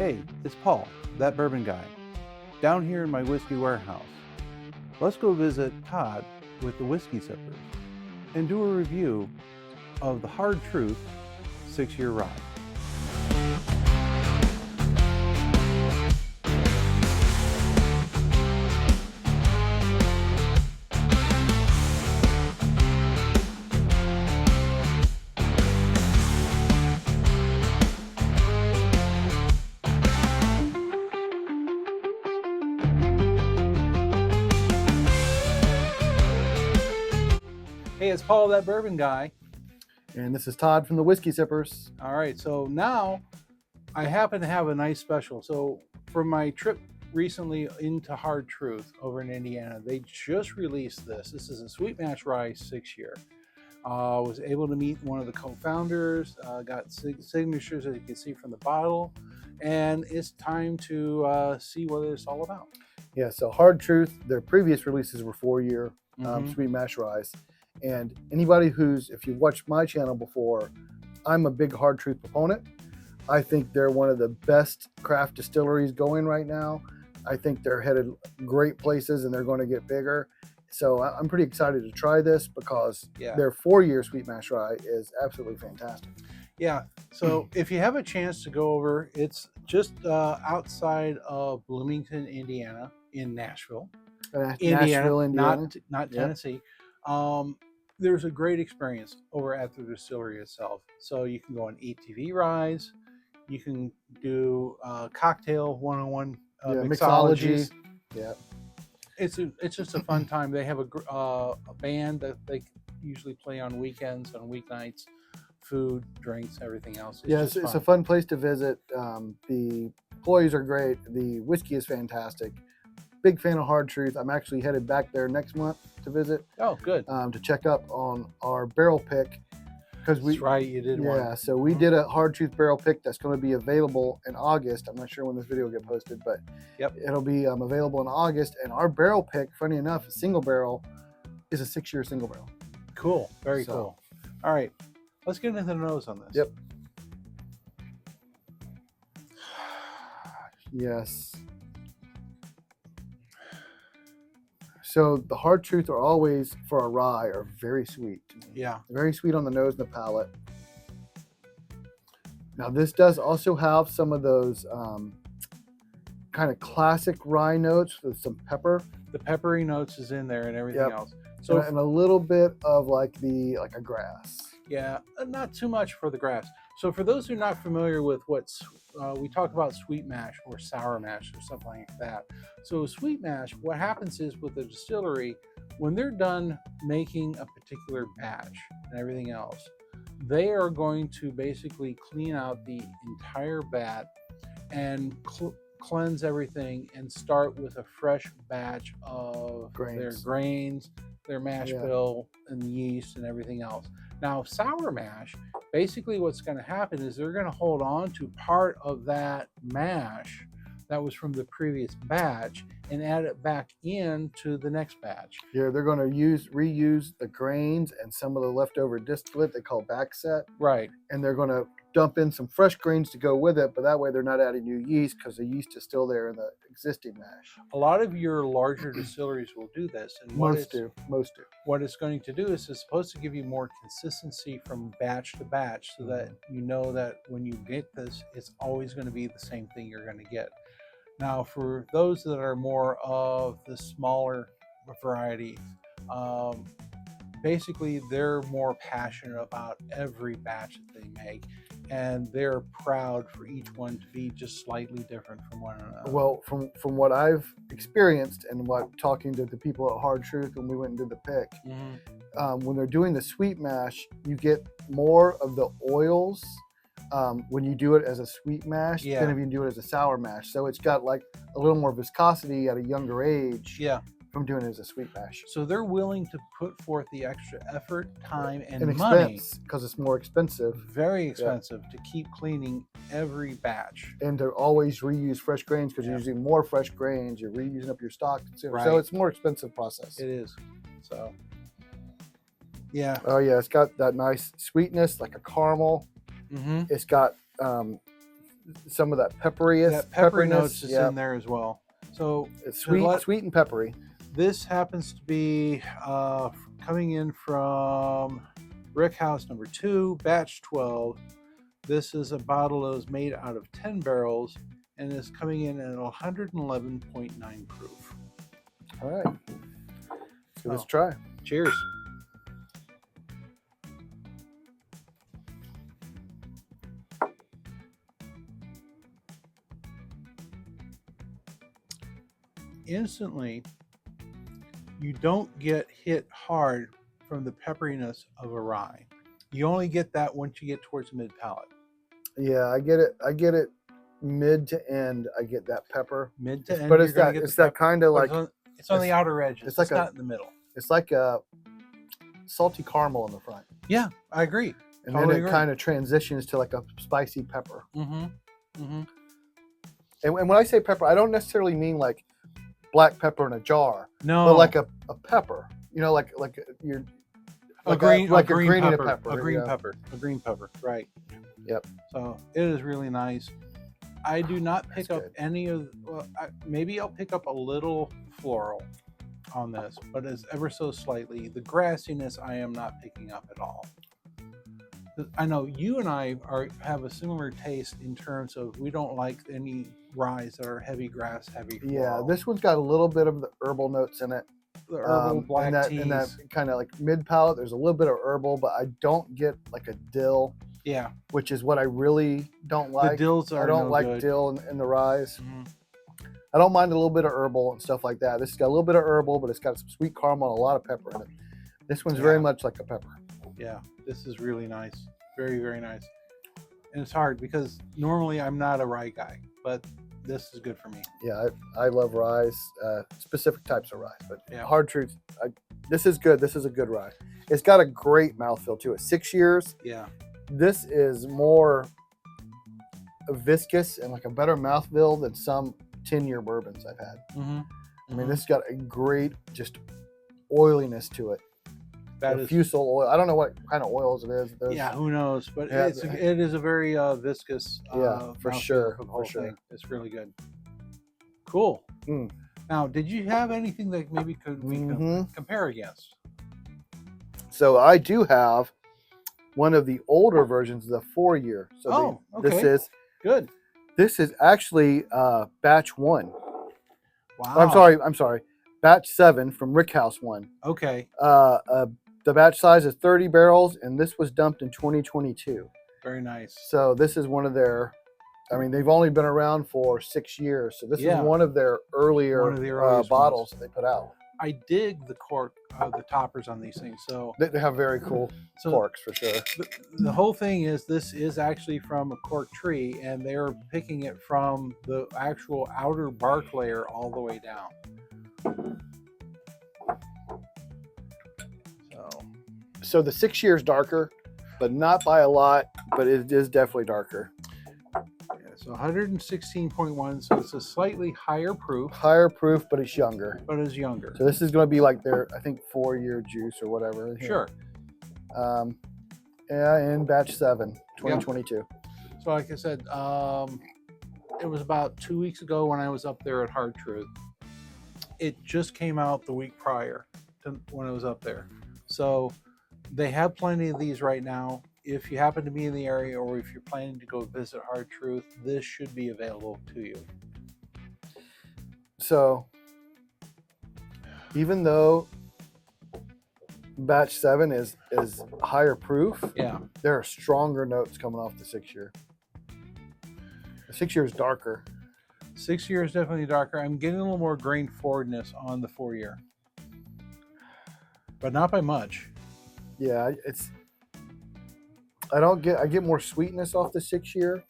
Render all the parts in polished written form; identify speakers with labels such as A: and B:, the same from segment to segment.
A: Hey, it's Paul, that bourbon guy, down here in my whiskey warehouse. Let's go visit Todd with the Whiskey Sippers and do a review of the Hard Truth 6-year rye. Hey, it's Paul, that bourbon guy.
B: And this is Todd from the Whiskey Sippers.
A: All right, so now I happen to have a nice special. So for my trip recently into Hard Truth over in Indiana, they just released this. This is a sweet mash rye 6-year. Was able to meet one of the co-founders, got signatures as you can see from the bottle, and it's time to see what it's all about.
B: Yeah, so Hard Truth, their previous releases were 4-year sweet mash ryes. And anybody if you've watched my channel before, I'm a big Hard Truth proponent. I think they're one of the best craft distilleries going right now. I think they're headed great places and they're going to get bigger. So I'm pretty excited to try this because their 4-year sweet mash rye is absolutely fantastic.
A: Yeah, so if you have a chance to go over, it's just outside of Bloomington, Indiana, in Nashville.
B: Nashville, Indiana.
A: Not Tennessee. There's a great experience over at the distillery itself. So you can go on ATV rides, you can do cocktail one-on-one mixologies.
B: Yeah,
A: it's just a fun time. They have a band that they usually play on weekends, on weeknights. Food, drinks, everything else.
B: It's a fun place to visit. The employees are great. The whiskey is fantastic. Big fan of Hard Truth. I'm actually headed back there next month to visit.
A: Oh, good.
B: To check up on our barrel pick.
A: That's right, you did one.
B: Yeah, so we did a Hard Truth barrel pick that's going to be available in August. I'm not sure when this video will get posted, but it'll be available in August. And our barrel pick, funny enough, a single barrel, is a 6-year single barrel.
A: Cool, very cool. All right, let's get into the nose on this.
B: Yep. Yes. So the Hard Truth are always, for a rye, are very sweet.
A: Yeah.
B: Very sweet on the nose and the palate. Now this does also have some of those kind of classic rye notes with some pepper.
A: The peppery notes is in there and everything else.
B: So and a little bit of like a grass.
A: Yeah, not too much for the grass. So for those who are not familiar with we talk about sweet mash or sour mash or something like that. So sweet mash, what happens is with the distillery, when they're done making a particular batch and everything else, they are going to basically clean out the entire vat and cleanse everything and start with a fresh batch of their grains, their mash bill, and the yeast and everything else. Now, sour mash, basically what's going to happen is they're going to hold on to part of that mash that was from the previous batch and add it back into the next batch.
B: Yeah, they're going to reuse the grains and some of the leftover distillate they call backset.
A: Right.
B: And they're going to dump in some fresh grains to go with it, but that way they're not adding new yeast because the yeast is still there in the existing mash.
A: A lot of your larger distilleries will do this. And
B: most do.
A: What it's going to do is it's supposed to give you more consistency from batch to batch so that you know that when you get this, it's always going to be the same thing you're going to get. Now, for those that are more of the smaller varieties, basically they're more passionate about every batch that they make, and they're proud for each one to be just slightly different from one another.
B: Well, from what I've experienced and talking to the people at Hard Truth when we went and did the pick, when they're doing the sweet mash, you get more of the oils when you do it as a sweet mash than if you do it as a sour mash. So it's got like a little more viscosity at a younger age. From doing it as a sweet mash.
A: So they're willing to put forth the extra effort, time, and
B: money because it's more expensive.
A: Very expensive to keep cleaning every batch.
B: And to always reuse fresh grains because you're using more fresh grains. You're reusing up your stock. So it's a more expensive process.
A: It is. So, yeah.
B: Oh yeah, it's got that nice sweetness, like a caramel. It's got some of that pepperiness.
A: That peppery notes is
B: yeah.
A: in there as well. So
B: It's sweet and peppery.
A: this happens to be coming in from Rick House number 2, batch 12. This is a bottle that was made out of 10 barrels and is coming in at 111.9 proof.
B: All right. Let's give this a try.
A: Cheers. Instantly, you don't get hit hard from the pepperiness of a rye. You only get that once you get towards mid palate.
B: Yeah, I get it. I get it mid to end. I get that pepper.
A: Mid to end,
B: But it's that kind of like
A: it's on the outer edges.
B: It's like
A: not in the middle.
B: It's like a salty caramel in the front.
A: Yeah, I agree.
B: And then it kind of transitions to like a spicy pepper.
A: Mm-hmm. Mm-hmm.
B: And when I say pepper, I don't necessarily mean like black pepper in a jar.
A: No.
B: But like a pepper. You know, like you're
A: a green pepper.
B: A
A: green pepper. Right.
B: Yep.
A: So it is really nice. I do not pick up
B: good.
A: any of. Well, maybe I'll pick up a little floral on this, but it's ever so slightly. The grassiness I am not picking up at all. I know you and I have a similar taste in terms of we don't like any ryes that are heavy grass, heavy floral.
B: Yeah, this one's got a little bit of the herbal notes in it.
A: The herbal black teas.
B: And that kind of like mid palate, there's a little bit of herbal, but I don't get like a dill.
A: Yeah.
B: Which is what I really don't like.
A: The dills are
B: I don't
A: no
B: like
A: good.
B: dill in the ryes.
A: Mm-hmm.
B: I don't mind a little bit of herbal and stuff like that. This has got a little bit of herbal, but it's got some sweet caramel and a lot of pepper in it. This one's very much like a pepper.
A: Yeah, this is really nice. Very, very nice. And it's hard because normally I'm not a rye guy, but this is good for me.
B: Yeah, I love ryes, specific types of ryes, but
A: yeah.
B: Hard Truth, this is good. This is a good rye. It's got a great mouthfeel to it. 6 years.
A: Yeah.
B: This is more viscous and like a better mouthfeel than some 10-year bourbons I've had.
A: Mm-hmm.
B: I mean, this has got a great just oiliness to it.
A: That is
B: fusel oil. I don't know what kind of oils it is.
A: Yeah, who knows? But it is a very viscous.
B: For sure.
A: For sure. It's really good. Cool.
B: Mm.
A: Now, did you have anything that maybe we could compare against?
B: So I do have one of the older versions, the 4-year. So
A: okay.
B: This is
A: good.
B: This is actually batch 1.
A: Wow.
B: I'm sorry. Batch 7 from Rick House 1.
A: Okay.
B: The batch size is 30 barrels, and this was dumped in 2022.
A: Very nice.
B: So this is one of their, I mean, they've only been around for 6 years. So this is one of their earlier bottles that they put out.
A: I dig the cork, the toppers on these things. So
B: they have very cool corks for sure.
A: The whole thing is this is actually from a cork tree, and they're picking it from the actual outer bark layer all the way down.
B: So the 6 years darker, but not by a lot, but it is definitely darker.
A: Yeah, so 116.1, so it's a slightly higher proof.
B: Higher proof, but it's younger.
A: But it's younger.
B: So this is going to be like their, I think, 4-year juice or whatever.
A: Sure.
B: In batch 7, 2022.
A: Yep. So like I said, it was about 2 weeks ago when I was up there at Hard Truth. It just came out the week prior to when I was up there. So they have plenty of these right now. If you happen to be in the area or if you're planning to go visit Hard Truth, this should be available to you.
B: So even though batch 7 is higher proof, there are stronger notes coming off the 6-year. The 6-year is darker.
A: 6 years definitely darker. I'm getting a little more grain forwardness on the 4-year, but not by much.
B: Yeah, I get more sweetness off the 6-year,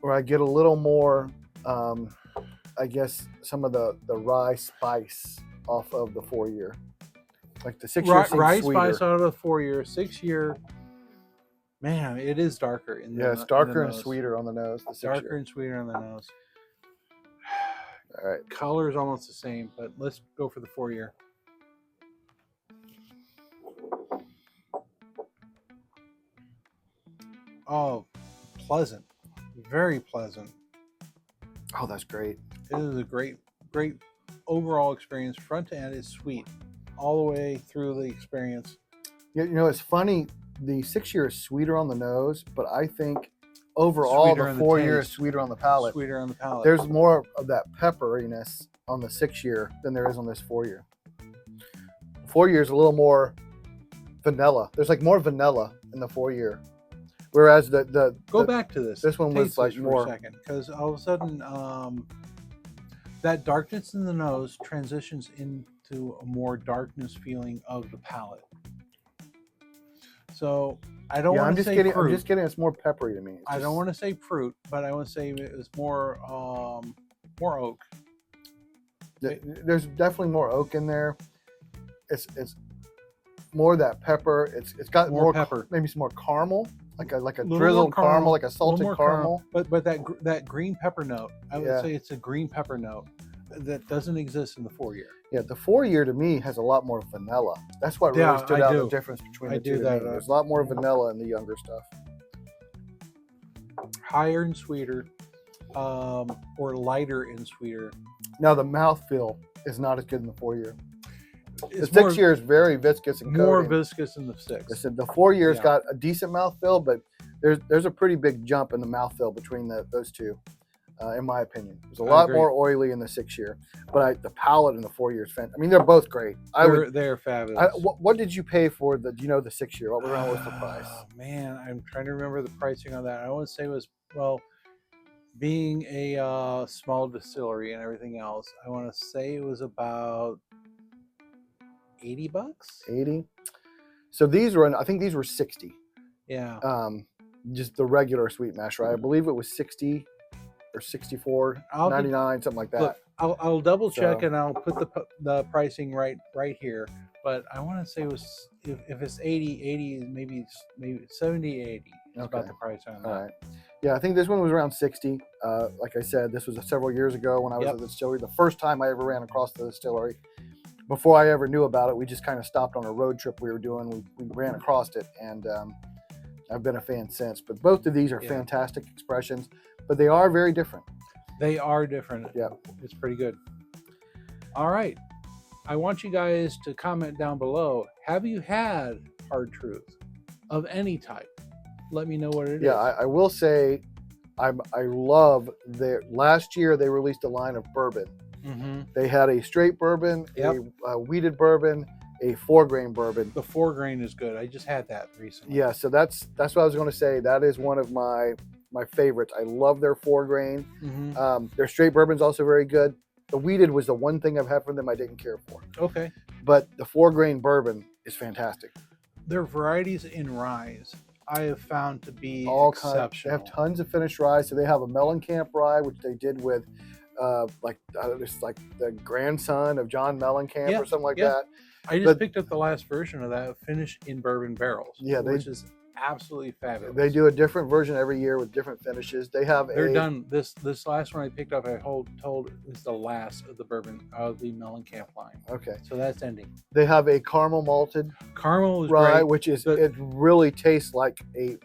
B: or I get a little more, I guess, some of the rye spice off of the 4-year. Like the 6-year
A: rye
B: sweeter.
A: Spice out of the 4-year. 6-year, man, it is darker.
B: It's darker and sweeter on the nose. The 6-year.
A: Darker and sweeter on the nose.
B: All right.
A: Color is almost the same, but let's go for the 4-year. Oh, pleasant. very pleasant.
B: Oh, that's great.
A: It is a great overall experience. Front to end is sweet all the way through the experience.
B: You know, it's funny. The 6-year is sweeter on the nose, but I think overall
A: Sweeter
B: the
A: in the
B: 4-year is
A: taste.
B: sweeter on the palate.
A: Sweeter on the palate.
B: There's more of that pepperiness on the 6-year than there is on this 4-year. 4-year is a little more vanilla. There's like more vanilla in the 4-year, whereas
A: Go back to this.
B: This one was
A: Taste
B: like
A: this
B: more.
A: for a second, because all of a sudden that darkness in the nose transitions into a more darkness feeling of the palate. So I don't want to say fruit.
B: I'm just getting it's more peppery to me.
A: I don't want to say fruit, but I want to say it was more oak.
B: There's definitely more oak in there. It's more that pepper. It's got more
A: pepper,
B: maybe some more caramel, like a
A: Little
B: drizzled
A: more
B: caramel, like a salted
A: more
B: caramel.
A: But that green pepper note, I would
B: Yeah.
A: say it's a green pepper note that doesn't exist in the 4-year.
B: Yeah, the 4-year to me has a lot more vanilla. That's what really stood out the difference between the two. To me. There's a lot more vanilla in the younger stuff.
A: Higher and sweeter, or lighter and sweeter.
B: Now the mouthfeel is not as good in the 4-year. The
A: It's more,
B: 6-year is very viscous and
A: more
B: coating.
A: viscous in the 6.
B: Listen, the 4-year's
A: Yeah.
B: got a decent mouthfeel, but there's a pretty big jump in the mouthfeel between those two, in my opinion. There's a lot more oily in the 6-year, but the palate in the 4-year is fantastic. I mean, they're both great.
A: They're fabulous.
B: What did you pay for the 6-year? What was the price?
A: Oh man, I'm trying to remember the pricing on that. I want to say it was, well, being a small distillery and everything else, I want to say it was about $80.
B: 80. So I think these were 60.
A: Yeah.
B: Just the regular sweet mash, right? I believe it was 60 or 64.99, something like that.
A: Look, I'll double check and I'll put the pricing right here. But I want to say it was, if it's 80, maybe 70, 80 is about the price on that.
B: All right. Yeah, I think this one was around 60. Like I said, this was several years ago when I was at the distillery. The first time I ever ran across the distillery. Before I ever knew about it, we just kind of stopped on a road trip we were doing. We ran across it, and I've been a fan since. But both of these are fantastic expressions, but they are very different.
A: They are different.
B: Yeah.
A: It's pretty good. All right. I want you guys to comment down below. Have you had Hard Truth of any type? Let me know what it is.
B: Yeah, I will say I love last year they released a line of bourbon.
A: Mm-hmm.
B: They had a straight bourbon, a wheated bourbon, a 4-grain bourbon.
A: The 4-grain is good. I just had that recently.
B: Yeah, so that's what I was going to say. That is one of my favorites. I love their 4-grain.
A: Mm-hmm.
B: Their straight bourbon's also very good. The wheated was the one thing I've had from them I didn't care for.
A: Okay.
B: But the 4-grain bourbon is fantastic.
A: Their varieties in rye I have found to be exceptional.
B: They have tons of finished rye. So they have a Mellencamp rye, which they did with it's like the grandson of John Mellencamp or something like that.
A: I just picked up the last version of that, finished in bourbon barrels. Yeah, which is absolutely fabulous.
B: They do a different version every year with different finishes. They're
A: done. This last one I picked up, I told is the last of the bourbon of the Mellencamp line.
B: Okay,
A: so that's ending.
B: They have a caramel malted
A: rye,
B: great. Which is it really tastes like a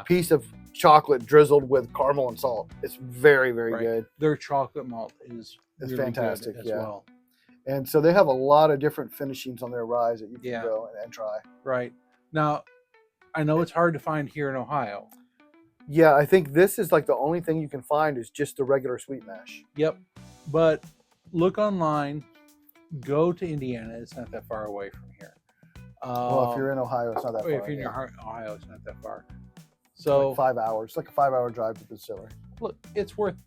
B: piece of chocolate drizzled with caramel and salt. It's very, very good.
A: Their chocolate malt is really
B: fantastic
A: as well.
B: And so they have a lot of different finishings on their ryes that you can go and try.
A: Right. Now, I know it's hard to find here in Ohio.
B: Yeah, I think this is like the only thing you can find is just the regular sweet mash.
A: Yep. But look online. Go to Indiana. It's not that far away from here.
B: Well, if you're in Ohio, it's not that far.
A: If you're in Ohio, it's not that far. So
B: like 5 hours. It's like a 5-hour drive to the distillery.
A: Look, it's worth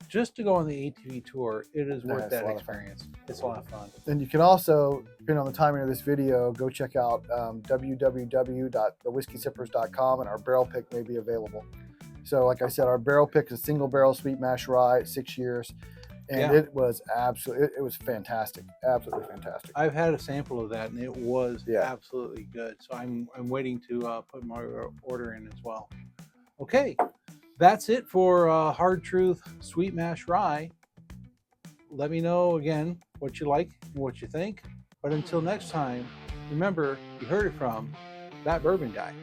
A: just to go on the ATV tour. It is worth that experience. It's a lot of fun.
B: And you can also, depending on the timing of this video, go check out www.thewhiskeysippers.com, and our barrel pick may be available. So, like I said, our barrel pick is a single barrel sweet mash rye, 6 years, and it was it was fantastic, absolutely fantastic.
A: I've had a sample of that, and it was absolutely good. So I'm waiting to put my order in as well. Okay. That's it for Hard Truth Sweet Mash Rye. Let me know again what you like and what you think. But until next time, remember, you heard it from that bourbon guy.